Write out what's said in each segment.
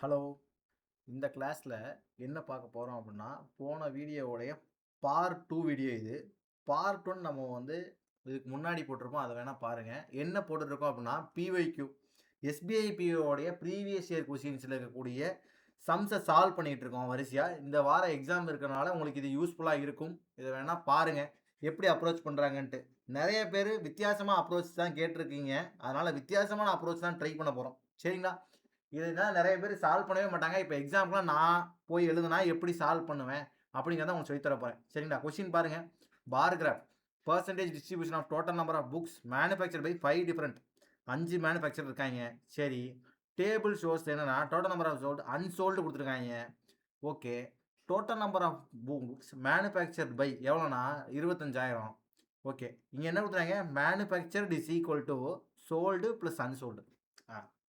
Hello. இந்த கிளாஸில் என்ன பார்க்க போகிறோம் அப்படின்னா, போன வீடியோவுடைய பார்ட் 2 வீடியோ இது. பார்ட் 1 நம்ம வந்து இதுக்கு முன்னாடி போட்டிருப்போம். அதை வேணால் பாருங்கள். என்ன போட்டுருக்கோம் அப்படின்னா, பிஒய்க்யூ எஸ்பிஐ பிஓடைய ப்ரீவியஸ் இயர் கொஸ்டின்ஸில் இருக்கக்கூடிய சம்ஸை சால்வ் பண்ணிகிட்டு இருக்கோம் வரிசையாக. இந்த வாரம் எக்ஸாம் இருக்கிறனால உங்களுக்கு இது யூஸ்ஃபுல்லாக இருக்கும். இதை வேணால் பாருங்கள் எப்படி அப்ரோச் பண்ணுறாங்கன்ட்டு. நிறைய பேர் வித்தியாசமாக அப்ரோச் தான் கேட்டிருக்கீங்க. அதனால் வித்தியாசமான அப்ரோச் தான் ட்ரை பண்ண போகிறோம். சரிங்களா? இதுதான் நிறைய பேர் சால்வ் பண்ணவே மாட்டாங்க. இப்போ எக்ஸாம்க்குலாம் நான் போய் எழுதுனா எப்படி சால்வ் பண்ணுவேன் அப்படிங்கிறத உங்களுக்கு சொல்லித் தர போகிறேன். சரிங்களா? கொஸ்டின் பாருங்கள். Bar graph percentage distribution of total number of books manufacture by 5 different 5 manufacture இருக்காங்க. சரி, டேபிள் ஷோஸ் என்னன்னா total number of sold unsold கொடுத்துருக்காங்க. Okay, total number of books manufacture by எவ்வளோனா 25,000. ஓகே, இங்கே என்ன கொடுத்துறாங்க? Manufactured is equal to sold plus unsold.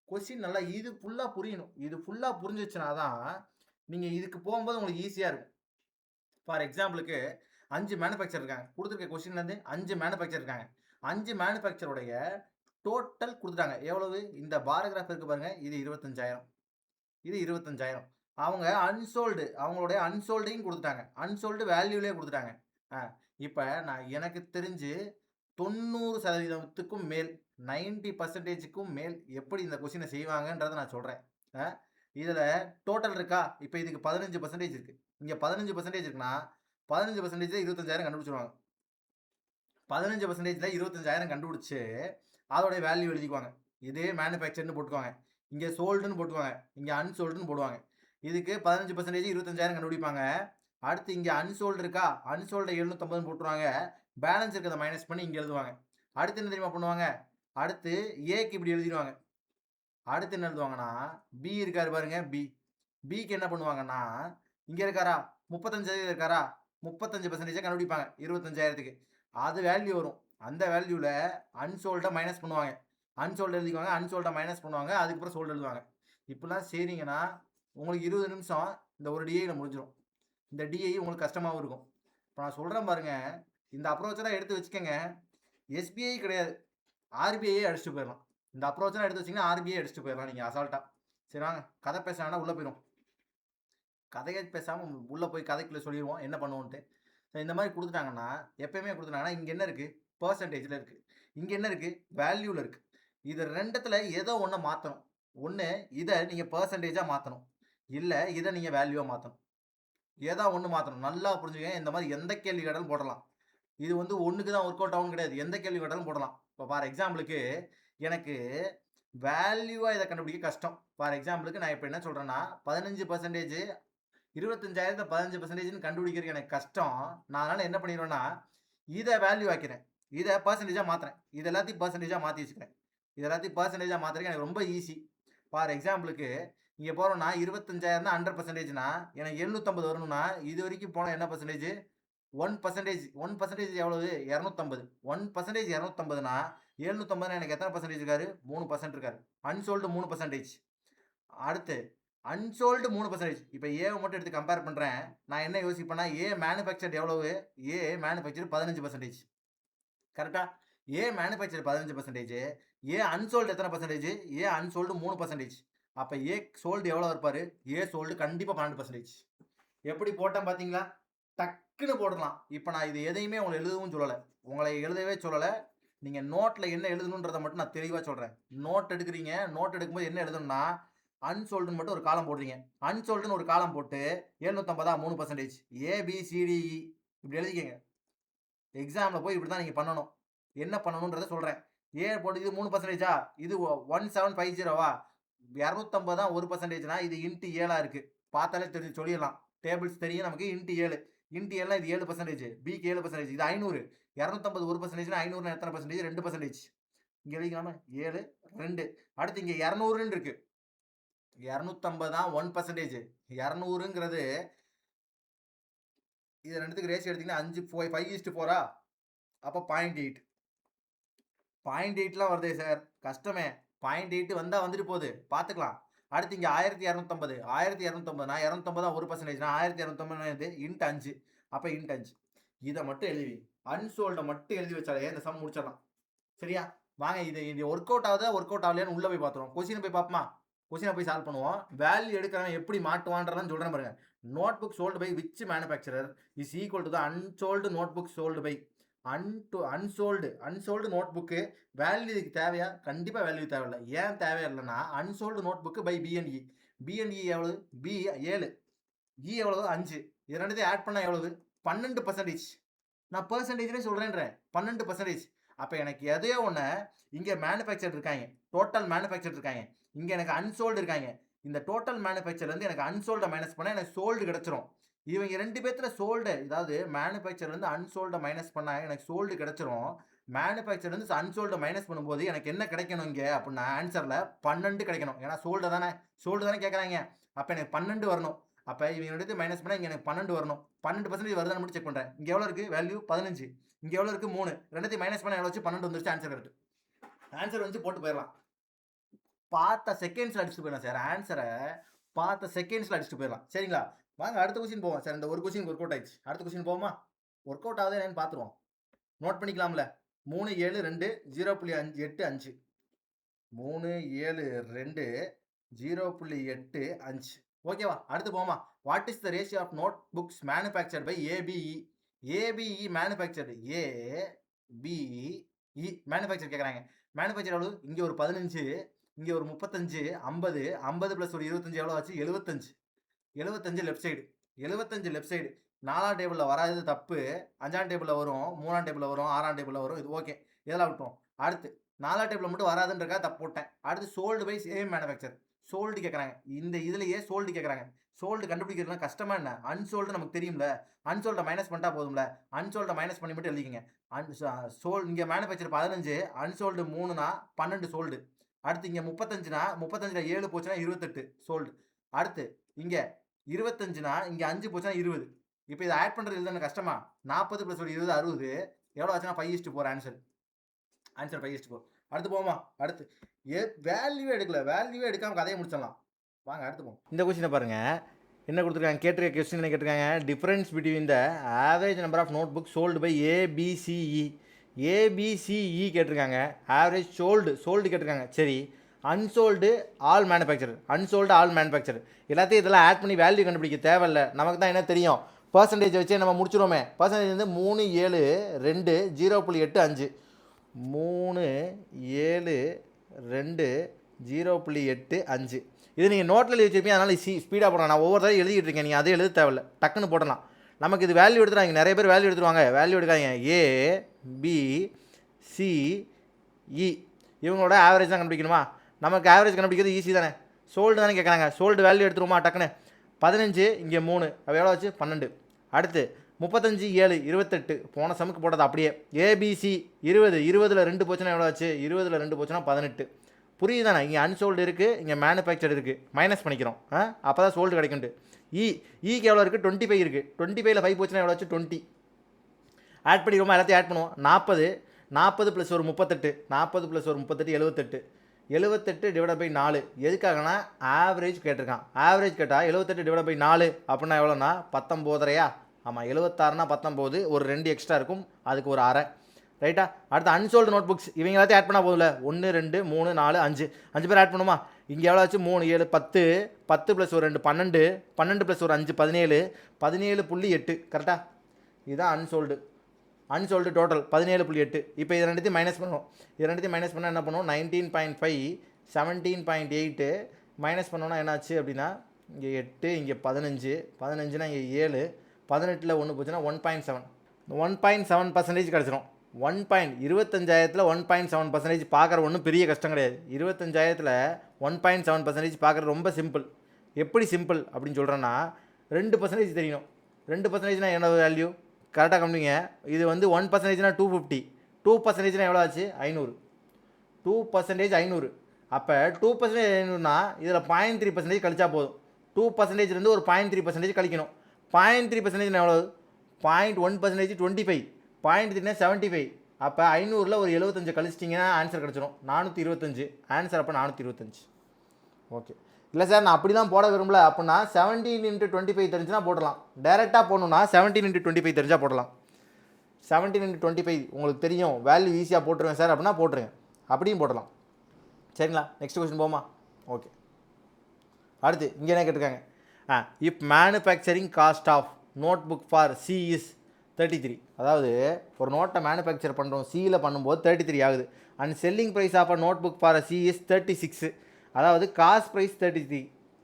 Question நல்லா இது ஃபுல்லாக புரியணும். இது ஃபுல்லாக புரிஞ்சிச்சுனா தான் நீங்கள் இதுக்கு போகும்போது உங்களுக்கு ஈஸியாக இருக்கும். ஃபார் எக்ஸாம்பிளுக்கு 5 மேனுஃபேக்சர் இருக்காங்க. கொடுத்துருக்க கொஸ்டின்லேருந்து 5 மேனுஃபேக்சர் இருக்காங்க. 5 மேனுஃபேக்சருடைய டோட்டல் கொடுத்துட்டாங்க. எவ்வளவு? இந்த பாராகிராஃப் இருக்குது பாருங்கள், இது 25,000, இது 25,000. அவங்க அன்சோல்டு, அவங்களுடைய அன்சோல்டையும் கொடுத்துட்டாங்க. அன்சோல்டு வேல்யூலே கொடுத்துட்டாங்க. இப்போ நான் எனக்கு தெரிஞ்சு 90% மேல் 90%க்கும் மேல் எப்படி இந்த கொஸ்டினை செய்வாங்கன்றதை நான் சொல்கிறேன். இதில் டோட்டல் இருக்கா? இப்போ இதுக்கு 15% இருக்குது. இங்கே 15% இருக்குன்னா 15% 25,000 கண்டுபிடிச்சிருவாங்க. 15% 25,000 கண்டுபிடிச்சி அதோடைய வேல்யூ எழுதிக்குவாங்க. இதே மேனுஃபேக்சர்னு போட்டுக்குவாங்க, இங்கே சோல்டுன்னு போட்டுக்குவாங்க, இங்கே அன்சோல்டுன்னு போடுவாங்க. இதுக்கு 15% 25,000 கண்டுபிடிப்பாங்க. அடுத்து இங்கே அன்சோல்டு இருக்கா? அன்சோல்டு 750 போட்டுருவாங்க. பேலன்ஸ் இருக்கிறத மைனஸ் பண்ணி இங்கே எழுதுவாங்க. அடுத்து என்ன தெரியுமா பண்ணுவாங்க? அடுத்து ஏக்கு இப்படி எழுதிடுவாங்க. அடுத்து என்ன எழுதுவாங்கன்னா, பி இருக்காரு பாருங்க, பிக்கு என்ன பண்ணுவாங்கன்னா, இங்கே இருக்காரா 35% இருக்காரா, 35% கண்டுபிடிப்பாங்க 25,000க்கு. அது வேல்யூ வரும். அந்த வேல்யூவில் அன்சோல்டை மைனஸ் பண்ணுவாங்க. அன்சோல்டு எழுதிக்குவாங்க, அன்சோல்டை மைனஸ் பண்ணுவாங்க, அதுக்கப்புறம் சோல்டு எழுதுவாங்க. இப்படிலாம் செய்றீங்கன்னா உங்களுக்கு 20 நிமிஷம் இந்த ஒரு டிஐயில் முடிஞ்சிடும். இந்த டிஐ உங்களுக்கு கஷ்டமாகவும் இருக்கும். இப்போ நான் சொல்கிறேன் பாருங்கள், இந்த அப்ரோச்செல்லாம் எடுத்து வச்சுக்கோங்க. எஸ்பிஐ கிடையாது, ஆர்பிஐயே அடிச்சுட்டு போயிடலாம். இந்த அப்ரோச்செல்லாம் எடுத்து வச்சிங்கன்னா ஆர்பிஐ அடிச்சுட்டு போயிடலாம் நீங்கள் அசால்ட்டாக. சரி வாங்க, கதை பேச வேணால் உள்ளே போயிடும். கதையை பேசாமல் உள்ளே போய் கதைக்குள்ளே சொல்லிடுவோம் என்ன பண்ணுவோன்ட்டு. இந்த மாதிரி கொடுத்துட்டாங்கன்னா, எப்பயுமே கொடுத்துட்டாங்கன்னா இங்கே என்ன இருக்குது? பர்சன்டேஜில் இருக்குது. இங்கே என்ன இருக்குது? வேல்யூவில் இருக்குது. இது ரெண்டத்தில் ஏதோ ஒன்று மாற்றணும். ஒன்று இதை நீங்கள் பர்சன்டேஜாக மாற்றணும், இல்லை இதை நீங்கள் வேல்யூவாக மாற்றணும். ஏதோ ஒன்று மாற்றணும். நல்லா புரிஞ்சுக்கங்க. இந்த மாதிரி எந்த கேள்வி கேட்டாலும் போடலாம். இது வந்து ஒன்றுக்கு தான் ஒர்க் அவுட் ஆகும் கிடையாது. எந்த கேள்வி கேட்டாலும் போடலாம். இப்போ ஃபார் எக்ஸாம்பிளுக்கு எனக்கு வேல்யூவாக இதை கண்டுபிடிக்க கஷ்டம். ஃபார் எக்ஸாம்பிளுக்கு நான் இப்போ என்ன சொல்கிறேன்னா, 15% 25,000 15%ன்னு கண்டுபிடிக்கிறது எனக்கு கஷ்டம். நான் அதனால் என்ன பண்ணிடுவேன்னா, இதை வேல்யூ ஆக்கிறேன், இதை பர்சன்டேஜாக மாற்றுறேன், இது எல்லாத்தையும் பர்சன்டேஜாக மாற்றி வச்சுக்கிறேன். இது எல்லாத்தையும் பர்சன்டேஜாக மாற்றுறதுக்கு எனக்கு ரொம்ப ஈஸி. ஃபார் எக்ஸாம்பிளுக்கு இங்கே போகிறோம்னா 25,000 100%னா எனக்கு 750 வரணும்னா இது வரைக்கும் போனால் என்ன பர்சன்டேஜ்? 1%. 1% எவ்வளவு? 250. 1% 250னா 750 எனக்கு எத்தனை பர்சன்டேஜ் இருக்காரு? 3% இருக்காரு. அன்சோல்டு 3%. அடுத்து அன்சோல்டு 3%. இப்போ ஏவை மட்டும் எடுத்து கம்பேர் பண்ணுறேன். நான் என்ன யோசிப்பேன்னா, ஏ மேனுஃபேக்சர்ட் எவ்வளவு? ஏ மேனுஃபேக்சர் 15%. கரெக்டாக? ஏ மேனுஃபேக்சர் 15%. ஏ அன்சோல்டு எத்தனை பர்சன்டேஜ்? ஏ அன்சோல்டு 3%. அப்போ ஏ சோல்டு எவ்வளோ இருப்பார்? ஏ சோல்டு கண்டிப்பாக 12%. எப்படி போட்டேன் பார்த்தீங்களா? டக்குன்னு போடலாம். இப்போ நான் இது எதையுமே உங்களை எழுதவும் சொல்லலை, உங்களை எழுதவே சொல்லலை. நீங்கள் நோட்டில் என்ன எழுதணுன்றதை மட்டும் நான் தெளிவாக சொல்கிறேன். நோட் எடுக்கிறீங்க, நோட் எடுக்கும்போது என்ன எழுதணும்னா, அன்சோல்டுன்னு மட்டும் ஒரு காலம் போடுறீங்க. அன்சோல்டுன்னு ஒரு காலம் போட்டு 750 3%, ஏபிசிடிஇ இப்படி எழுதிக்கங்க. எக்ஸாமில் போய் இப்படி தான் நீங்கள் பண்ணணும். என்ன பண்ணணுன்றதை சொல்கிறேன். ஏ போட்டு இது 3%, இது 1750வா? 250 தான் 1%னா இது இன்ட்டு 7 இருக்குது. பார்த்தாலே தெரிஞ்சு சொல்லிடலாம். டேபிள்ஸ் தெரியும் நமக்கு. இன்ட்டு 7, இன்ட்டு 7 இது 7%, பிக்கு 7%, இது 500. 250 1%னா 500 எத்தனை பர்சன்டேஜ்? 2%. இங்கே எழுதிக்கலாமா? 7 2. அடுத்து இங்கே 200ன்னு இருக்கு. 250 தான் 1%. 200ங்கிறது இது ரெண்டுத்துக்கு ரேஷியோ எடுத்தீங்கன்னா 5:4 அப்போ 0.8. 0.8லாம் வருதே சார், கஷ்டமே. 0.8 வந்தால் வந்துட்டு போகுது, பார்த்துக்கலாம். அடுத்து இங்கே 1250. 1250 நான் 250 தான் 1%. 1250 இன்ட்டு 5, அப்போ இன்ட்டு 5. இதை மட்டும் எழுதி, அன்சோல்டை மட்டும் எழுதி வச்சாலே இந்த சம் முடிச்சிடலாம். சரியா? வாங்க, இது ஒர்க் அவுட் ஆகுதா ஒர்க் அவுட் ஆகலையான்னு உள்ளே போய் பார்த்துருவோம். கொஸ்டின் போய் பார்ப்போமா? கொஸ்டினை போய் சால்வ் பண்ணுவோம். வேல்யூ எடுக்கிறவன் எப்படி மாட்டுவான்றதான் சொல்கிறேன் பாருங்க. Notebook sold by which manufacturer is equal to the unsold notebook sold by unsold notebook. Value இதுக்கு தேவையா? கண்டிப்பாக வேல்யூ தேவையில்லை. ஏன் தேவையில்லைன்னா unsold notebook by B N E. B N E எவ்வளவு? பி 7, இ எவ்வளவு? 5. இது ரெண்டுத்தையும் ஆட் பண்ணால் எவ்வளவு? 12%. நான் பெர்சன்டேஜ்லேயே சொல்கிறேன்றேன் 12%. அப்போ எனக்கு எதையோ ஒன்று இங்கே மேனுஃபேக்சர் இருக்காங்க, டோட்டல் மேனுஃபேக்சர் இருக்காங்க, இங்கே எனக்கு அன்சோல்டு இருக்காங்க. இந்த டோட்டல் மேனுஃபேக்சர்லேருந்து எனக்கு அன்சோல்டை மைனஸ் பண்ணால் எனக்கு சோல்டு கிடச்சிரும். இவங்க 2 பேர்த்துல சோல்டு, அதாவது மேனுஃபேக்சர்லேருந்து அன்சோல்டை மைனஸ் பண்ணால் எனக்கு சோல்டு கிடச்சிரும். மேனுஃபேக்சர்லேருந்து அன்சோல்டை மைனஸ் பண்ணும்போது எனக்கு என்ன கிடைக்கணும் இங்கே அப்படின்னா ஆன்சரில் 12 கிடைக்கணும். ஏன்னா சோல்டு தானே கேட்குறாங்க. அப்போ எனக்கு 12 வரணும். அப்போ இவங்க எடுத்து மைனஸ் பண்ணால் இங்கே எனக்கு 12 வரணும். 12% வருதான்னு மட்டும் செக் பண்ணுறேன். இங்கே எவ்வளோ இருக்குது? வேல்யூ 15. இங்கே எவ்வளோ இருக்குது? 3. ரெண்டுத்தையும் மைனஸ் பண்ணால் எவ்வளோ வச்சு? 12 வந்துருச்சு. Answer correct. ஆன்சர் வந்து போட்டு போயிடலாம். பார்த்த செகண்ட்ஸில் அடிச்சுட்டு போயிடலாம் சார். ஆன்சரை பார்த்த செகண்ட்ஸில் அடிச்சுட்டு போயிடலாம். சரிங்களா? வாங்க அடுத்த கொஸ்டின் போவோம் சார். இந்த ஒரு கொஸ்டின் ஒர்க் அவுட் ஆயிடுச்சு. அடுத்த கொஸ்டின் போவோமா? ஒர்க் அவுட் ஆகுது என்னன்னு பார்த்துருவோம். நோட் பண்ணிக்கலாம்ல. 3 7 2 0.85. 3 7 2 0.85. ஓகேவா? அடுத்து போமா. What is the ratio of notebooks manufactured by A B E? A B E manufactured, A B E manufacture கேட்குறாங்க. மேனுஃபேக்சர் எவ்வளவு? இங்கே ஒரு 15, இங்கே ஒரு 35, 50. 50 + ஒரு 25 எவ்வளோ ஆச்சு? 75. 75 லெஃப்ட் சைடு. 75 left side. 4ஆம் டேபிளில் வராது, தப்பு. 5ஆம் டேபிளில் வரும், 3ஆம் டேபிளில் வரும், 6ஆம் டேபிளில் வரும். இது ஓகே, இதெல்லாம் விட்டோம். அடுத்து 4ஆம் டேபிளில் மட்டும் வராதுன்றக்கா தப்பு போட்டேன். அடுத்து sold by same manufacture. Sold கேட்குறாங்க. இந்த இதுலேயே சோல்டு கேட்குறாங்க. சோல்டு கண்டுபிடிக்கிறதுலாம் கஷ்டமா என்ன? அன்சோல்டு நமக்கு தெரியும்ல. அன்சோல்டை மைனஸ் பண்ணிட்டா போதும்ல. அன்சோல்டை மைனஸ் பண்ணி மட்டும் எழுதிக்கங்க. இங்கே மேனுஃபேக்சர் 15, அன்சோல்டு 3னா 12 சோல்டு. அடுத்து இங்கே 35னா 35ல் 7 போச்சுன்னா 28 சோல்டு. அடுத்து இங்கே 25னா இங்கே 5 போச்சுன்னா 20. இப்போ இதை ஆட் பண்ணுறது எழுதுன கஷ்டமா? 40 + ஒரு 20 60. எவ்வளோ ஆச்சுன்னா 5:4 ஆன்சர். 5:4. அடுத்து போமா. அடுத்து வேல்யூவே எடுக்கல. வேல்யூவே எடுக்காமல் கதையை முடிச்சிடலாம். வாங்க அடுத்து போவோம். இந்த கொஸ்டினை பாருங்க. என்ன கொடுத்துருக்காங்க? கேட்டிருக்க கொஸ்டின் என்ன கேட்டிருக்காங்க? Difference between the average number of notebook sold by A B C E. A B C E கேட்டிருக்காங்க. ஆவரேஜ் சோல்டு கேட்டிருக்காங்க. சரி, அன்சோல்டு ஆல் மேனுஃபேக்சர். எல்லாத்தையும் இதெல்லாம் ஆட் பண்ணி வேல்யூ கண்டுபிடிக்க தேவையில்லை. நமக்கு தான் என்ன தெரியும்? பர்சன்டேஜ் வச்சே நம்ம முடிச்சிடுவோமே. பர்சன்டேஜ் வந்து 3 7 2 0.85. 3 7 2 0.85. இது நீங்கள் நோட்டில் எழுதி வச்சுருப்பீங்க, அதனால் ஸ்பீடாக போடலாம். நான் ஒவ்வொரு தடவை எழுதிட்டு இருக்கேன், நீங்கள் அதே எழுத தேவையில்லை, டக்குன்னு போடலாம். நமக்கு இது வேல்யூ எடுத்துறாங்க. நிறைய பேர் வேல்யூ எடுத்துருவாங்க. வேல்யூ எடுக்காங்க. ஏ பி சி இ இவங்களோட ஆவரேஜ் தான் கண்டுபிடிக்கணுமா? நமக்கு ஆவரேஜ் கண்டுபிடிக்கிறது ஈஸி தானே. சோல்டு தானே கேட்குறாங்க. சோல்டு வேல்யூ எடுத்துருமா டக்குன்னு? 15 இங்கே 3 அப்போ எவ்வளோ ஆச்சு? 12. அடுத்து 35 7 28. போன சமுக்கு போட்டது அப்படியே. ஏபிசி 20 20ல் 2 போச்சுன்னா எவ்வளோ ஆச்சு? 20ல் 2 போச்சுன்னா 18. புரியுதானே? இங்கே அன்சோல்டு இருக்குது, இங்கே மேனுஃபேக்சர் இருக்குது. மைனஸ் பண்ணிக்கிறோம். அப்போ தான் சோல்டு கிடைக்குண்டு. ஈக்கு எவ்வளோ இருக்குது? 25 இருக்குது. 25ல் 5 போச்சுன்னா எவ்வளோ ஆச்சு? 20. ஆட் பண்ணிடுவோமா? எல்லாத்தையும் ஆட் பண்ணுவோம். 40 + ஒரு 38. 40 + ஒரு 38 78 டிவைட் பை 4. எதுக்காகனா ஆவரேஜ் கேட்டிருக்கான். ஆவரேஜ் கேட்டால் 78 டிவைட் பை 4 அப்படின்னா எவ்வளோண்ணா? 19. ஆமாம், 76னா 19. ஒரு 2 எக்ஸ்ட்ரா இருக்கும், அதுக்கு ஒரு அரை. ரைட்டா? அடுத்து அன்சோல்டு நோட் புக்ஸ். இவங்க எல்லாத்தையும் ஆட் பண்ணால் போதும்ல. 1 2 3 4 5 பேர் ஆட் பண்ணுமா? இங்கே எவ்வளோ ஆச்சு? 3 7 10 10 + ஒரு 2 12 12 + ஒரு 5 17 17.8. கரெக்டாக? இதுதான் அன்சோல்டு டோட்டல் 17.8. இப்போ இது ரெண்டுத்தையும் மைனஸ் பண்ணுவோம். இது ரெண்டுத்தையும் மைனஸ் பண்ணால் என்ன பண்ணுவோம்? 19.5 17.8 மைனஸ் பண்ணோன்னா என்னாச்சு அப்படின்னா இங்கே 8 இங்கே 15 15னா இங்கே 7 18ல் 1 போச்சுன்னா 1.7 1.7% கிடச்சிரும். 25,000த்தில் 1.7% பார்க்குற ஒன்றும் பெரிய கஷ்டம் கிடையாது. 25,000த்தில் 1.7% பார்க்குறது ரொம்ப சிம்பிள். எப்படி சிம்பிள் அப்படின்னு சொல்கிறேன்னா 2% தெரியணும். 2%னா என்ன வேல்யூ? கரெக்டாக கம்மிங்க. இது வந்து 1%னா 250. 2%னா எவ்வளோ ஆச்சு? 500. 2% 500. அப்போ 2% 500னா இதில் 0.3% கழிச்சா போதும். 2%லேருந்து ஒரு 0.3% கழிக்கணும். 0.3% எவ்வளோ? 0.1% 25. 0.3னா 75. அப்போ 500ல் ஒரு 75 கழிச்சிட்டிங்கன்னா ஆன்சர் கிடச்சிடும். 425. ஆன்சர் அப்போ 425. ஓகே. இல்லை சார், நான் அப்படி தான் போட விரும்பல அப்படின்னா 17 × 25 தெரிஞ்சுன்னா போடலாம். டேரெக்டாக போடணுன்னா 17 × 25 தெரிஞ்சால் போடலாம். 17 × 25 உங்களுக்கு தெரியும், வேல்யூ ஈஸியாக போட்டுருவேன் சார் அப்படின்னா போட்டுருங்க. அப்படியும் போடலாம். சரிங்களா? நெக்ஸ்ட் கொஸ்டின் போமா? ஓகே. அடுத்து இங்கே என்ன கேட்டிருக்காங்க, if manufacturing cost of notebook for C is 33. அதாவது ஒரு நோட்டை மேனுஃபேக்சர் பண்ணுறோம், சியில் பண்ணும்போது 33 ஆகுது. And selling price of a notebook for C is 36. அதாவது காஸ்ட் ப்ரைஸ் 33,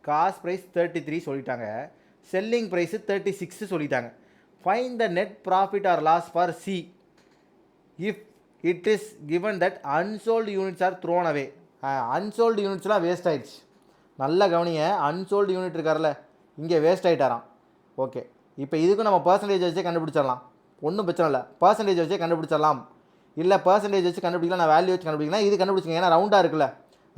காஸ்ட் ப்ரைஸ் 33 சொல்லிட்டாங்க, செல்லிங் ப்ரைஸு 36 சொல்லிட்டாங்க. Find the net profit or loss for C if it is given that unsold units are thrown away. Unsold யூனிட்ஸ்லாம் waste ஆகிடுச்சு. நல்லா கவனிங்க, unsold unit இருக்கார்ல இங்கே waste ஆகிட்டாராம். Okay, இப்போ இதுக்கும் நம்ம பர்சன்டேஜ் வச்சே கண்டுபிடிச்சிடலாம், ஒன்றும் பிரச்சனை இல்லை. பர்சன்டேஜ் வச்சே கண்டுபிடிச்சிடலாம், இல்லை பர்சன்டேஜ் வச்சு கண்டுபிடிக்கலாம், நான் வேல்யூ வச்சு கண்டுபிடிக்கலாம். இது கண்டுபிடிச்சிங்க, ஏன்னா ரவுண்டாக இருக்குல்ல,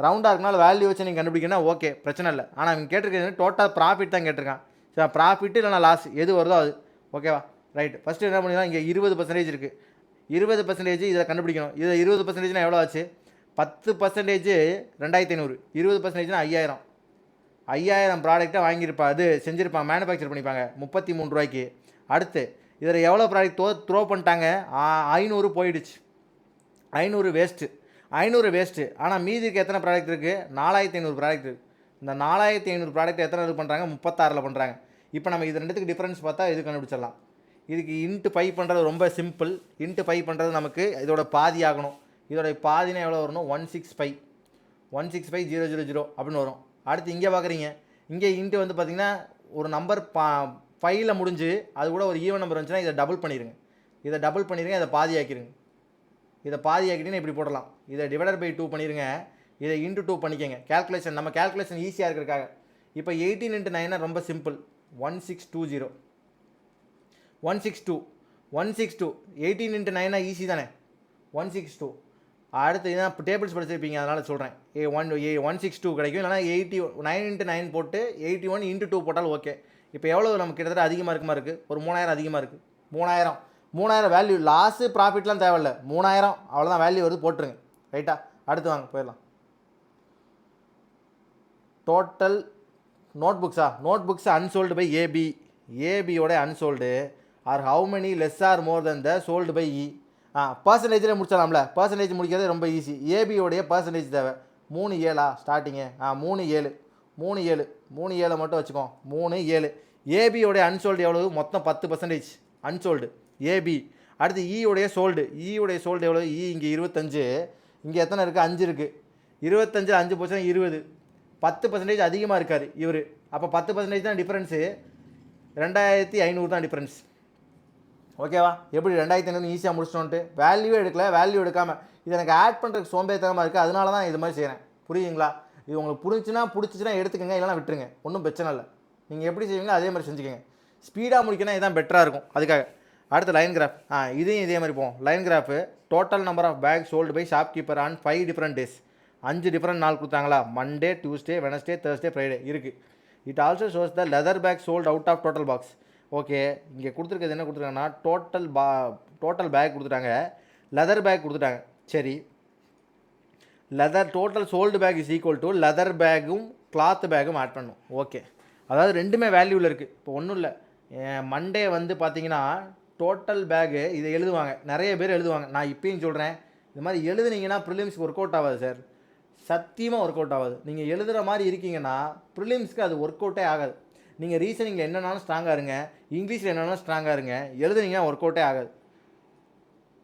ரவுண்டாக இருக்கனால வேல்யூ வச்சு நீங்கள் கண்டுபிடிக்கணும். ஓகே, பிரச்சனை இல்லை. ஆனால் அவங்க கேட்டிருக்கிறது டோட்டல் ப்ராஃபிட் தான் கேட்டிருக்கான். சரி, ப்ராஃபிட்டு இல்லைனா லாஸ் எது வருதோ அது. ஓகேவா, ரைட். ஃபஸ்ட்டு என்ன பண்ணிக்கலாம், இங்கே 20% இருக்குது, 20% இதில் கண்டுபிடிக்கணும். இதில் 20%னா எவ்வளோ ஆச்சு, 10% 2500, 20%னா 5000. 5000 ப்ராடக்டாக வாங்கியிருப்பா, அது செஞ்சுருப்பான், மேனுஃபேக்சர் பண்ணிப்பாங்க 33 ரூபாய்க்கு. அடுத்து இதில் எவ்வளோ ப்ராடக்ட் த்ரோ பண்ணிட்டாங்க, 500 போயிடுச்சு, 500 வேஸ்ட்டு, 500 வேஸ்ட்டு. ஆனால் மீதிக்கு எத்தனை ப்ராடக்ட் இருக்குது, 4500 ப்ராடக்ட் இருக்குது. இந்த 4500 ப்ராடக்ட் எத்தனை இது பண்ணுறாங்க, 36 பண்ணுறாங்க. இப்போ நம்ம இது ரெண்டுத்துக்கு டிஃப்ரென்ஸ் பார்த்தா இது கண்டுபிடிச்சிடலாம். இதுக்கு இன்ட்டு 5 பண்ணுறது ரொம்ப சிம்பிள். இன்ட்டு 5 பண்ணுறது நமக்கு இதோட பாதி ஆகணும். இதோட பாதினா எவ்வளோ வரணும், 165, 165,000 அப்படின்னு வரும். அடுத்து இங்கே பார்க்குறீங்க, இங்கே இன்ட்டு வந்து பார்த்திங்கன்னா ஒரு நம்பர் 5ல் முடிஞ்சு அது கூட ஒரு ஈவன் நம்பர் வந்துச்சுன்னா இதை டபுள் பண்ணிடுங்க, இதை டபுள் பண்ணிடுங்க, இதை பாதி ஆக்கிடுங்க. இதை பாதி ஆக்கிட்டீங்கன்னா இப்படி போடலாம், இதை டிவைடட் பை 2 பண்ணிடுங்க, இதை இன்ட்டு 2 பண்ணிக்கங்க. கேல்குலேஷன் நம்ம கேல்குலேஷன் ஈஸியாக இருக்கிறதுக்காக. இப்போ 18 × 9 ரொம்ப சிம்பிள், 1620, 162, 162, 18 × 9 ஈஸி தானே, 162. அடுத்து இதான் டேபிள்ஸ் படிச்சிருப்பீங்க, அதனால் சொல்கிறேன். 162 கிடைக்கும், இல்லைனா 9 × 9 போட்டு 81 × 2 போட்டால் ஓகே. இப்போ எவ்வளோ நமக்கு கிட்டத்தட்ட அதிகமாக இருக்குமா இருக்குது, ஒரு 3000 அதிகமாக இருக்குது. 3000 வேல்யூ, லாஸு ப்ராஃபிட்லாம் தேவையில்லை, 3000 அவ்வளோதான் வேல்யூ வருது, போட்டுருங்க. ரைட்டா, அடுத்து வாங்க போயிடலாம். டோட்டல் நோட் புக்ஸா அன்சோல்டு பை ஏபி, ஏபியோட unsold are how many less or more then the sold by E. பர்சன்டேஜில் முடிச்சிடலாம்ல, பர்சன்டேஜ் முடிக்கிறது ரொம்ப ஈஸி. ஏபியோடைய பர்சன்டேஜ் தேவை 3.7 ஸ்டார்டிங்கு, 3.7, 3.7 மட்டும் வச்சுக்கோ, 3.7. ஏபியோடைய அன்சோல்டு எவ்வளவு, மொத்தம் 10% அன்சோல்டு ஏபி. அடுத்து ஈயோடைய சோல்டு, எவ்வளோ, இ இங்கே 25, இங்கே எத்தனை இருக்குது, 5 இருக்குது. 25 5 போச்சுன்னா 20, 10% அதிகமாக இருக்கார் இவர். அப்போ 10% தான் டிஃப்ரென்ஸு, 2500 தான் டிஃப்ரென்ஸ். ஓகேவா, எப்படி 2500 ஈஸியாக முடிச்சிட்டோன்ட்டு வேல்யூ எடுக்காமல் இது எனக்கு ஆட் பண்ணுறதுக்கு சோம்பேறித்தனமாக இருக்குது, அதனால தான் இது மாதிரி செய்கிறேன். புரியுங்களா, இது உங்களுக்கு பிடிச்சிச்சுன்னா எடுத்துக்கங்க, இல்லைனா விட்டுருங்க, ஒன்றும் பிரச்சனை இல்லை. நீங்கள் எப்படி செய்வீங்களோ அதே மாதிரி செஞ்சுக்கோங்க. ஸ்பீடாக முடிக்கணும், இதுதான் பெட்டராக இருக்கும் அதுக்காக. அடுத்து லைன் கிராஃப், இதையும் இதே மாதிரி போவோம். Line graph total number of bag sold by shopkeeper on 5 different days. 5 different நாள் கொடுத்தாங்களா, Monday, Tuesday, Wednesday, Thursday, Friday இருக்குது. It also shows the leather bag sold out of total bags. Okay, இங்கே கொடுத்துருக்கிறது என்ன கொடுத்துருக்காங்கன்னா டோட்டல் பேக் கொடுத்துட்டாங்க, leather bag கொடுத்துட்டாங்க. சரி, total sold bag is equal to leather பேக்கும் கிளாத் பேக்கும் ஆட் பண்ணணும். ஓகே, அதாவது ரெண்டுமே வேல்யூவில் இருக்குது. இப்போ ஒன்றும் இல்லை, மண்டே வந்து பார்த்தீங்கன்னா டோட்டல் பேக்கு இதை எழுதுவாங்க, நிறைய பேர் எழுதுவாங்க. நான் இப்பயும் சொல்கிறேன், இது மாதிரி எழுதுனீங்கன்னா ப்ரிலிம்ஸ்க்கு ஒர்க் அவுட் ஆகாது சார், சத்தியமாக ஒர்க் அவுட் ஆகாது. நீங்கள் எழுதுகிற மாதிரி இருக்கீங்கன்னா ப்ரிலிம்ஸ்க்கு அது ஒர்க் அவுட்டே ஆகாது. நீங்கள் ரீசனிங்கில் என்னன்னாலும் ஸ்ட்ராங்காக இருங்க, இங்கிலீஷில் என்னன்னாலும் ஸ்ட்ராங்காக இருங்க, எழுதுனீங்கன்னா ஒர்க் அவுட்டே ஆகாது.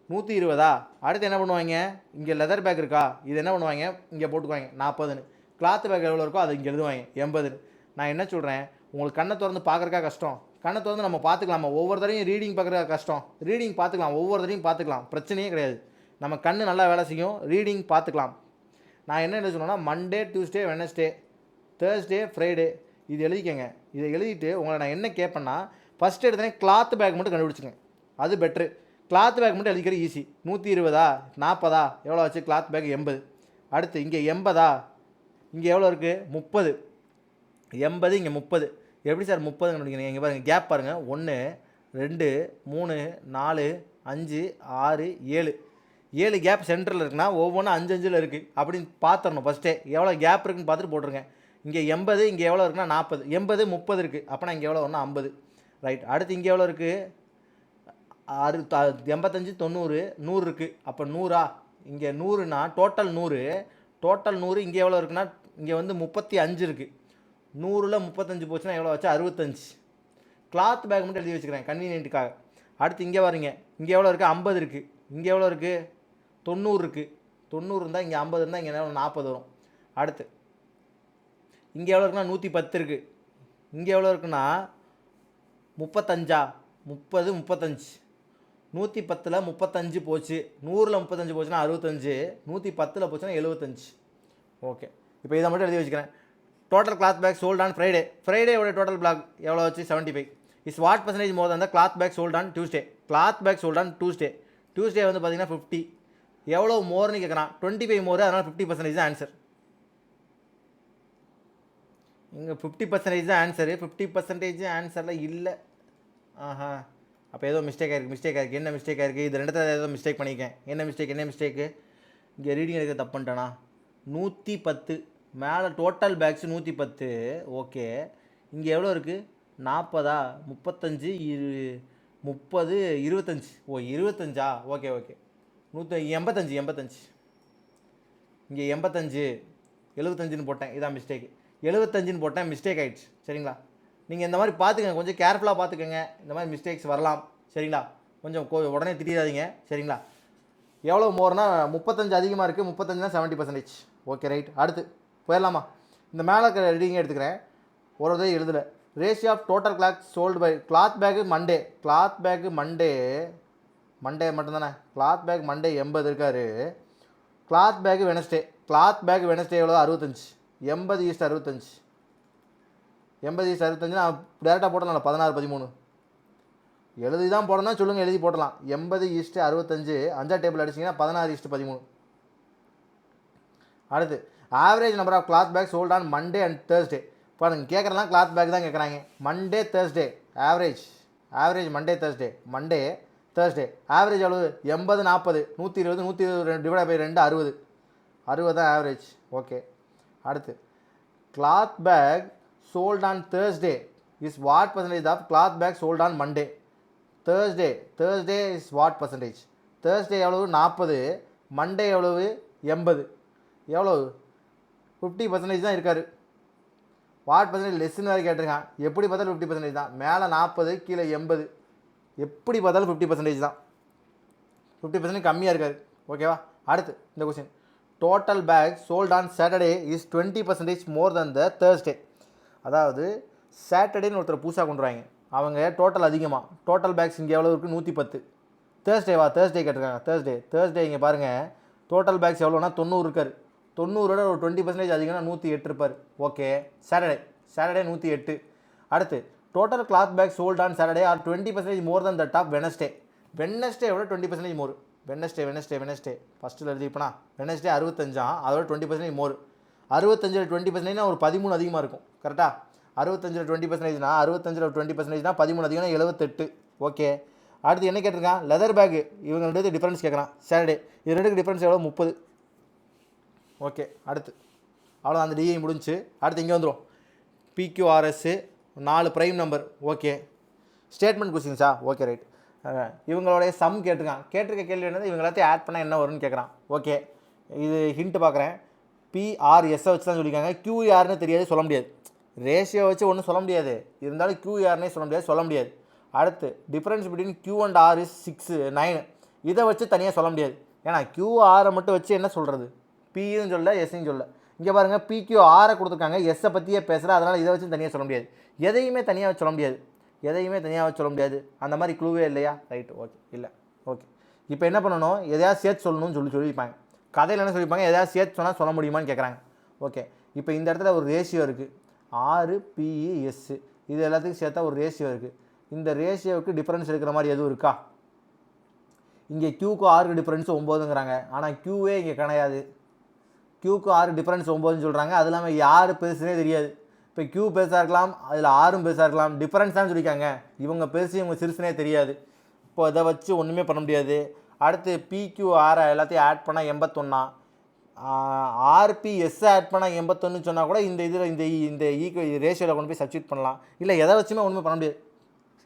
120. அடுத்து என்ன பண்ணுவாங்க, இங்கே லெதர் பேக் இருக்கா, இது என்ன பண்ணுவாங்க, இங்கே போட்டுக்குவாங்க 40. கிளாத் பேக் எவ்வளோ இருக்கோ அதை இங்கே எழுதுவாங்க 80. நான் என்ன சொல்கிறேன், உங்களுக்கு கண்ணை திறந்து பார்க்குறக்கா கஷ்டம், கண்ணை திறந்து நம்ம பார்த்துக்கலாமா, ஒவ்வொரு தடையும் ரீடிங் பார்க்குறதா கஷ்டம், ரீடிங் பார்த்துக்கலாம், ஒவ்வொரு தடையும் பார்த்துக்கலாம், பிரச்சனையே கிடையாது. நம்ம கண்ணு நல்லா வேலை செய்யும், ரீடிங் பார்த்துக்கலாம். நான் என்ன எழுத சொன்னேன்னா Monday, Tuesday, Wednesday, Thursday, Friday இது எழுதிக்கங்க. இதை எழுதிட்டு உங்களை நான் என்ன கேட்பேன்னா, ஃபஸ்ட்டு எடுத்தோடனே கிளாத் பேக் மட்டும் கண்டுபிடிச்சிங்க, அது பெட்ரு. கிளாத் பேக் மட்டும் எழுதிக்கிறது ஈஸி. 120, 40 எவ்வளோ ஆச்சு, கிளாத் பேக் 80. அடுத்து இங்கே 80, இங்கே எவ்வளோ இருக்குது 30, 80 இங்கே 30. எப்படி சார் 30 கண்டுபிடிக்கிறீங்க, இங்கே பாருங்கள், கேப் பாருங்கள், 1 2 3 4 5 6 7, 7 கேப் சென்டரில் இருக்குன்னா ஒவ்வொன்றும் 5 5 இருக்குது அப்படின்னு பார்த்துடணும். ஃபஸ்ட்டே எவ்வளோ கேப் இருக்குன்னு பார்த்துட்டு போட்டுருங்க. இங்கே 80, இங்கே எவ்வளோ இருக்குன்னா 40, 80 30 இருக்குது, அப்போனா இங்கே எவ்வளோ வரும்னா 50. ரைட், அடுத்து இங்கே எவ்வளோ இருக்குது, 85 90 100 இருக்குது, அப்போ 100. இங்கே 100னா டோட்டல் 100, இங்கே எவ்வளோ இருக்குன்னா இங்கே வந்து 35 இருக்குது. 100ல் 35 போச்சுன்னா எவ்வளோ ஆச்சு? 65. கிளாத் பேக் மட்டும் எழுதி வச்சுக்கிறேன் கன்வீனியன்ட்டுக்காக. அடுத்து இங்கே வரீங்க, இங்கே எவ்வளோ இருக்குது? 50 இருக்குது. இங்கே எவ்வளோ இருக்குது? 90 இருக்குது. 90 இருந்தால் இங்கே 50 இருந்தால் இங்கே 40 வரும். அடுத்து இங்கே எவ்வளோ இருக்குன்னா 110 இருக்குது. இங்கே எவ்வளோ இருக்குன்னா 35. 35. 110ல் 35 போச்சு. 100ல் 35 போச்சுன்னா 65. 110ல் போச்சுன்னா 75. ஓகே, இப்போ இதை மட்டும் எழுதி வச்சுக்கிறேன். Total cloth bag sold on Friday. ஃப்ரைடேயோட டோட்டல் பிளாக் எவ்வளோ வச்சு? 75. Is what percentage more than cloth bag sold on Tuesday? Cloth bag sold on Tuesday. Tuesday வந்து பார்த்தீங்கன்னா 50. எவ்வளோ மோர்னு கேட்குறான். 25 மோர், அதனால் 50% தான் ஆன்சர். இங்கே 50% தான் ஆன்சரு. 50% ஆன்சரில் இல்லை. ஆஹா, அப்போ ஏதோ மிஸ்டேக் ஆயிருக்கு. என்ன மிஸ்டேக் ஆயிருக்கு? இது ரெண்டுத்தில் ஏதோ மிஸ்டேக் பண்ணிக்கேன். என்ன மிஸ்டேக்கு? இங்கே ரீடிங் எடுக்க தப்பு பண்ணிட்டேனா? 110 மேலே டோட்டல் பேக்ஸ் 110. ஓகே, இங்கே எவ்வளோ இருக்குது? 40. 35 30 25. ஓ 25. ஓகே 185. இங்கே 85 75ன்னு போட்டேன், இதான் மிஸ்டேக். 75ன்னு போட்டேன், மிஸ்டேக் ஆகிடுச்சு. சரிங்களா? நீங்கள் இந்த மாதிரி பார்த்துக்கங்க, கொஞ்சம் கேர்ஃபுல்லாக பார்த்துக்கங்க. இந்த மாதிரி மிஸ்டேக்ஸ் வரலாம். சரிங்களா? கொஞ்சம் உடனே திட்டிடாதீங்க. சரிங்களா? எவ்வளோ மோர்னா 35 அதிகமாக இருக்குது. 35 தான் 70%. Okay right. அடுத்து போயிடலாமா? இந்த மேலே ரீடிங் எடுத்துக்கிறேன், ஒரு இதை எழுதலை. Ratio of total cloth sold by cloth bag Monday. Cloth bag Monday மட்டும்தானே? கிளாத் பேக் மண்டே 80 இருக்காரு. கிளாத் பேக்கு வெனஸ்டே எவ்வளோ? 65. 80:65. 80:65 நான் டேரெக்டாக போட்டலாம். 16-13 எழுதி தான் போடணும் சொல்லுங்கள், எழுதி போடலாம். 80:65 5ஆம் டேபிள் அடிச்சிங்கன்னா 16:13. அடுத்து average number of cloth bag sold on Monday and Thursday. இப்போ நீங்கள் கேட்குறலாம் கிளாத் பேக் தான் கேட்குறாங்க. Monday Thursday average Monday Thursday average எவ்வளவு? 80-40 120 120 டிவைட் பை 2 60 தான் ஆவரேஜ். ஓகே, அடுத்து cloth bag sold on Thursday is what percentage of cloth bag sold on Monday? Thursday is what percentage? Thursday எவ்வளவு? 40. Monday எவ்வளவு? 80. எவ்வளவு? 50% தான் இருக்கார். வாட் பர்சன்டேஜ் லெஸ்ன்னு வேறு கேட்டிருக்கான். எப்படி பார்த்தாலும் 50% தான். மேலே 40 கீழே 80. எப்படி பார்த்தாலும் 50% தான். 50% கம்மியாக இருக்கார். ஓகேவா? அடுத்து இந்த question. Total bag sold on Saturday is 20% more then the Thursday. அதாவது சாட்டர்டேன்னு ஒருத்தர் புதுசாக கொண்டு வராங்க. அவங்க டோட்டல் அதிகமாக. டோட்டல் பேக்ஸ் இங்கே எவ்வளோ இருக்குது? 110. தேர்ஸ்டே கேட்டிருக்காங்க. தேர்ஸ்டே இங்கே பாருங்கள், டோட்டல் பேக்ஸ் எவ்வளோனா 90 இருக்கார். 90ஓட ஒரு 20% அதிகம்னா 108 இருப்பார். Okay, Saturday 108. அடுத்து total cloth bag sold on Saturday are 20% more than that of Wednesday விட 20% மோர். வெனஸ்டே ஃபஸ்ட்டில் எழுதிப்போனா வெனஸ்டே 65, அதோட 20% மோர். 65ல் 20%னா ஒரு 13 அதிகமாக இருக்கும். கரெக்டாக? 65ல் 20%னா 20% 13 அதிகம்னா 78. ஓகே, அடுத்து என்ன கேட்டிருக்கான்? Leather bag. இவங்க ரெண்டு டிஃப்ரென்ஸ் கேட்குறான். சாட்டர்டே இது ரெண்டுக்கு டிஃப்ரென்ஸ் எவ்வளோ? 30. ஓகே, அடுத்து அவ்வளோ அந்த டிஐ முடிஞ்சு. அடுத்து இங்கே வந்துடும். PQRS 4 prime number. Okay, statement கொஸ்டின்ஸா? Okay right. இவங்களுடைய சம் கேட்டிருக்க கேள்வி என்னது? இவங்க எல்லாத்தையும் ஆட் பண்ணால் என்ன வரும்னு கேட்குறான். ஓகே, இது ஹிண்ட்டு பார்க்குறேன். பிஆர்எஸ்ஸை வச்சு தான் சொல்லியிருக்காங்க. கியூஆர்னு தெரியாது, சொல்ல முடியாது. ரேஷியோ வச்சு ஒன்றும் சொல்ல முடியாது. இருந்தாலும் கியூஆர்னே சொல்ல முடியாது. அடுத்து difference between Q and R is 6 9. இதை வச்சு தனியாக சொல்ல முடியாது. ஏன்னா கியூஆரை மட்டும் வச்சு என்ன சொல்கிறது? பியும் சொல்ல எஸ்ஸையும் சொல்ல. இங்கே பாருங்கள், பிக்யூஆரை கொடுத்துருக்காங்க, எஸ்ஸை பற்றியே பேசுகிற. அதனால் இதை வச்சு தனியாக சொல்ல முடியாது. எதையுமே தனியாக சொல்ல முடியாது. அந்த மாதிரி க்ளூவே இல்லையா? ரைட்டு, ஓகே, இல்லை. ஓகே, இப்போ என்ன பண்ணணும்? எதையாவது சேர்த்து சொல்லணும்னு சொல்லியிருப்பாங்க. கதையில் என்ன சொல்லியிருப்பாங்க? எதையாவது சேர்த்து சொன்னால் சொல்ல முடியுமான்னு கேட்குறாங்க. ஓகே, இப்போ இந்த இடத்துல ஒரு ரேஷியோ இருக்குது. 6 PES. இது எல்லாத்துக்கும் சேர்த்தா ஒரு ரேஷியோ இருக்குது. இந்த ரேஷியோவுக்கு டிஃப்ரென்ஸ் இருக்கிற மாதிரி எதுவும் இருக்கா? இங்கே Qக்கு Rக்கு டிஃப்ரென்ஸ் 9ங்கிறாங்க. ஆனால் Qவே இங்கே கிடையாது. Qக்கு R டிஃப்ரென்ஸ் 9ன்னு சொல்கிறாங்க. அது இல்லாமல் யார் பெருசுனே தெரியாது. இப்போ Q பெருசாக இருக்கலாம், அதில் Rரும் பெருசாக இருக்கலாம். டிஃப்ரென்ஸ் தான் சொல்லியிருக்காங்க. இவங்க பெருசு இவங்க சிறுசுனே தெரியாது. இப்போ இதை வச்சு ஒன்றுமே பண்ண முடியாது. அடுத்து PQR எல்லாத்தையும் ஆட் பண்ணால் 81. RPS ஆட் பண்ணால் 81 சொன்னால் கூட இந்த இதில் இந்த ரேஷியோவில் கொண்டு போய் சப்ஸ்டியூட் பண்ணலாம். இல்லை, எதை வச்சுமே ஒன்றுமே பண்ண முடியாது.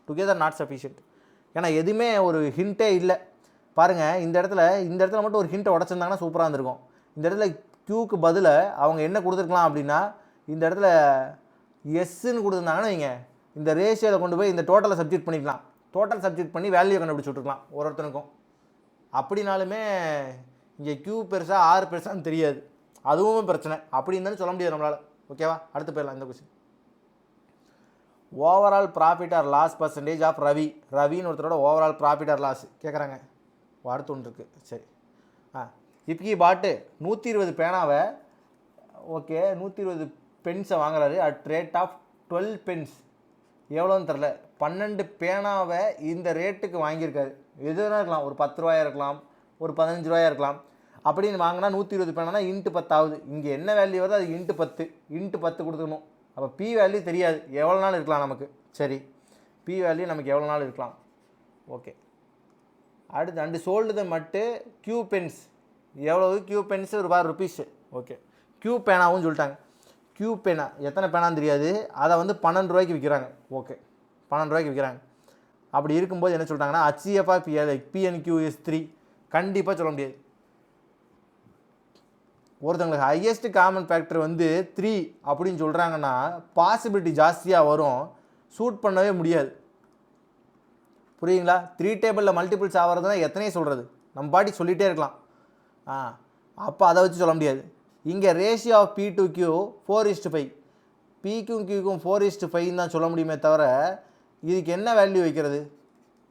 Together not sufficient. ஏன்னா எதுவுமே ஒரு ஹிண்ட்டே இல்லை. பாருங்கள், இந்த இடத்துல மட்டும் ஒரு ஹிண்ட்டை உடச்சிருந்தாங்கன்னா சூப்பராக இருந்திருக்கும். இந்த இடத்துல Qக்கு பதில் அவங்க என்ன கொடுத்துருக்கலாம் அப்படின்னா, இந்த இடத்துல எஸ்ன்னு கொடுத்துருந்தாங்கன்னு வைங்க, இந்த ரேஷியோவில் கொண்டு போய் இந்த டோட்டலை சப்ஜெக்ட் பண்ணிக்கலாம். டோட்டல் சப்ஜெக்ட் பண்ணி வேல்யூ கண்டுபிடிச்சி விட்டுருக்கலாம் ஒருத்தனுக்கும். அப்படினாலுமே இங்கே கியூ பெருசா ஆர் பெருசான்னு தெரியாது, அதுவும் பிரச்சனை. அப்படி இருந்தாலும் சொல்ல முடியாது நம்மளால். ஓகேவா, அடுத்து போயிடலாம். இந்த question, overall profit or loss percentage of ரவின்னு ஒருத்தரோட ஓவரால் ப்ராஃபிட் ஆர் லாஸ் கேட்குறாங்க. அடுத்து ஒன்று இருக்குது. சரி, இப்பி பாட்டு 120 பேனாவை, ஓகே 120 பென்ஸை வாங்குறாரு அட் ரேட் ஆஃப் 12 பென்ஸ். எவ்வளோன்னு தெரில, 12 பேனாவை இந்த ரேட்டுக்கு வாங்கியிருக்காரு. எதுனா இருக்கலாம், ஒரு 10 ரூபாயா இருக்கலாம், ஒரு 15 ரூபாயா இருக்கலாம். அப்படின்னு வாங்கினா 120 பேனானா இன்ட்டு 10 ஆகுது. இங்கே என்ன வேல்யூ வருது அது இன்ட்டு 10 கொடுத்துக்கணும். அப்போ பி வேல்யூ தெரியாது, எவ்வளோ நாள் இருக்கலாம் நமக்கு. சரி, பி வேல்யூ நமக்கு எவ்வளோ நாள் இருக்கலாம். ஓகே, அடுத்து அண்டு சோல்டு மட்டும் கியூ பென்ஸ் எவ்வளவு, கியூ பென்ஸ் ஒரு ₹1. ஓகே, கியூ பேனாவும் சொல்லிட்டாங்க. கியூ பேனா எத்தனை பேனான்னு தெரியாது, அதை வந்து 12 ரூபாய்க்கு விற்கிறாங்க. ஓகே, 12 ரூபாய்க்கு விற்கிறாங்க. அப்படி இருக்கும்போது என்ன சொல்லிட்டாங்கன்னா HCFR PNQ is 3 கண்டிப்பாக சொல்ல முடியாது. ஒருத்தங்களுக்கு ஹையஸ்ட் காமன் ஃபேக்டர் வந்து 3 அப்படின்னு சொல்கிறாங்கன்னா பாசிபிலிட்டி ஜாஸ்தியாக வரும், சூட் பண்ணவே முடியாது. புரியுங்களா? 3 டேபிளில் மல்டிபிள்ஸ் ஆகிறதுனா எத்தனையே சொல்கிறது, நம்ம பாட்டி சொல்லிகிட்டே இருக்கலாம். அப்போ அதை வச்சு சொல்ல முடியாது. இங்கே ratio of P to Q 4:5, பிக்கும் கியூக்கும் 4:5 தான் சொல்ல முடியுமே தவிர இதுக்கு என்ன வேல்யூ வைக்கிறது,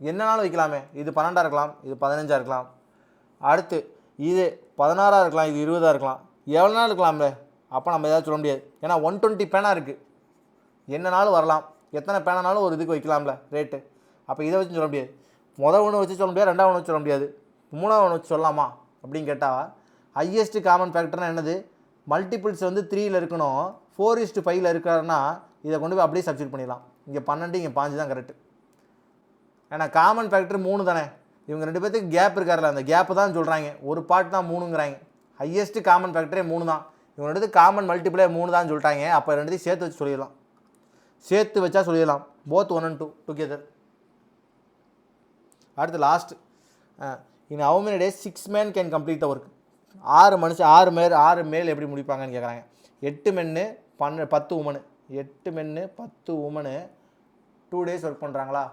என்னனாலும் வைக்கலாமே. இது 12 இருக்கலாம், இது 15 இருக்கலாம், அடுத்து இது 16 இருக்கலாம், இது 20 இருக்கலாம், எவ்வளோ நாள் இருக்கலாம்ல. அப்போ நம்ம ஏதாவது சொல்ல முடியாது. ஏன்னா 120 பேனா இருக்குது, என்னனாலும் வரலாம், எத்தனை பேனானாலும் ஒரு இதுக்கு வைக்கலாம்ல ரேட்டு. அப்போ இதை வச்சு சொல்ல முடியாது. ஒன்று வச்சு சொல்ல முடியாது, ரெண்டாவது வச்சு சொல்ல முடியாது, மூணாவது வச்சு சொல்லலாமா அப்படின்னு கேட்டால் ஹையஸ்ட் காமன் ஃபேக்டர்னா என்னது, மல்டிபிள்ஸ் வந்து 3ல் இருக்கணும், 4:5 இருக்காருன்னா இதை கொண்டு போய் அப்படியே சப்ஸ்டிட் பண்ணிடலாம். இங்கே 12 இங்கே 5 தான் கரெக்டு. ஏன்னா காமன் ஃபேக்டர் 3 தானே, இவங்க 2 பேர்த்துக்கு கேப் இருக்கார்ல, அந்த கேப்பு தான் சொல்கிறாங்க. ஒரு பார்ட் தான் 3ங்கிறாங்க, ஹையஸ்ட் காமன் ஃபேக்டரே 3 தான். இவங்க 2 காமன் மல்டிபிளே 3 தான் சொல்லிட்டாங்க. அப்போ 2 சேர்த்து வச்சு சொல்லிடலாம், சேர்த்து வச்சா சொல்லிடலாம், போத் 1 and 2 டுகெதர். அடுத்து last, in how many days 6 men can complete the work. 6 மேல் எப்படி முடிப்பாங்கன்னு கேட்குறாங்க. 8 men 10 women, 8 men 10 women 2 days work பண்ணுறாங்களா?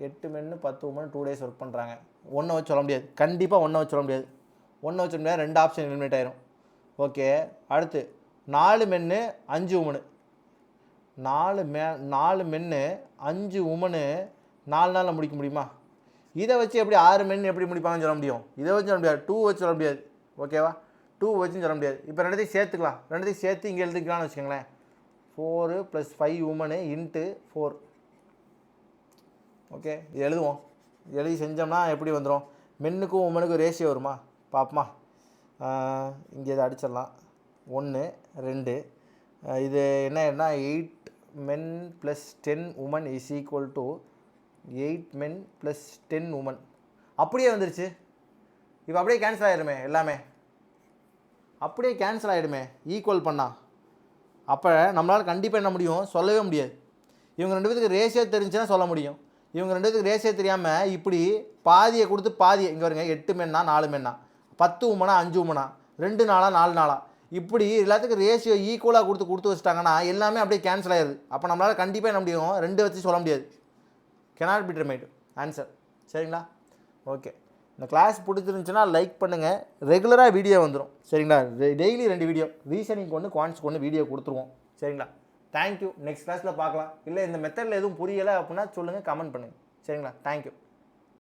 8 men 10 women 2 days ஒர்க் பண்ணுறாங்க. ஒன்றை வச்சு சொல்ல முடியாது, கண்டிப்பாக ஒன்றை வச்சு சொல்ல முடியாது. ஒன்றை வச்சு முடியாது, 2 ஆப்ஷன் எலிமினேட் ஆயிரும். ஓகே, அடுத்து 4 men 5 women, 4 men 5 women 4 நாளில் முடிக்க முடியுமா? இதை வச்சு எப்படி 6 men எப்படி முடிப்பாங்கன்னு சொல்ல முடியும்? இதை வச்சு சொல்ல முடியாது, 2 வச்சு சொல்ல முடியாது. ஓகேவா, 2 வச்சுன்னு சொல்ல முடியாது. இப்போ 2 சேர்த்துக்கலாம், 2 சேர்த்து இங்கே எழுதிக்கலாம்னு வச்சுக்கோங்களேன். 4 + 5 women × 4. ஓகே, இது எழுதுவோம். எழுதி செஞ்சோம்னா எப்படி வந்துடும், மென்னுக்கும் உமனுக்கும் ரேஷியோ வருமா பார்ப்போமா? இங்கே இதை அடிச்சிடலாம். 1 2 இது என்ன 8 men + 10 women is equal to 8 men + 10 women. அப்படியே வந்துருச்சு. இப்போ அப்படியே கேன்சல் ஆகிடுமே, எல்லாமே அப்படியே கேன்சல் ஆகிடுமே ஈக்குவல் பண்ணால். அப்போ நம்மளால் கண்டிப்பாக என்ன முடியும், சொல்லவே முடியாது. இவங்க 2 பேருக்கு ரேஷியோ தெரிஞ்சுன்னா சொல்ல முடியும். இவங்க 2 பேருக்கு ரேஷியோ தெரியாமல் இப்படி பாதியை கொடுத்து பாதியை, இங்கே வருங்க 8 men 4 men 10 women 5 women 2 நாளா 4 நாளா இப்படி எல்லாத்துக்கும் ரேஷியோ ஈக்குவலாக கொடுத்து வச்சுட்டாங்கன்னா எல்லாமே அப்படியே கேன்சல் ஆயிடுது. அப்போ நம்மளால் கண்டிப்பாக என்ன முடியும், 2 வச்சு சொல்ல முடியாது. cannot be determined answer. சரிங்களா? ஓகே, இந்த கிளாஸ் பிடிச்சிருந்துச்சுன்னா லைக் பண்ணுங்கள். ரெகுலராக வீடியோ வந்துடும். சரிங்களா? டெய்லி 2 வீடியோ, ரீசனிங் ஒன்று குவான்ட்ஸ்க்கு ஒன்று வீடியோ கொடுத்துருவோம். சரிங்களா? தேங்க்யூ. நெக்ஸ்ட் கிளாஸில் பார்க்கலாம். இல்லை இந்த மெத்தடில் எதுவும் புரியலை அப்படின்னா சொல்லுங்கள், கமெண்ட் பண்ணுங்கள். சரிங்களா? தேங்க்யூ.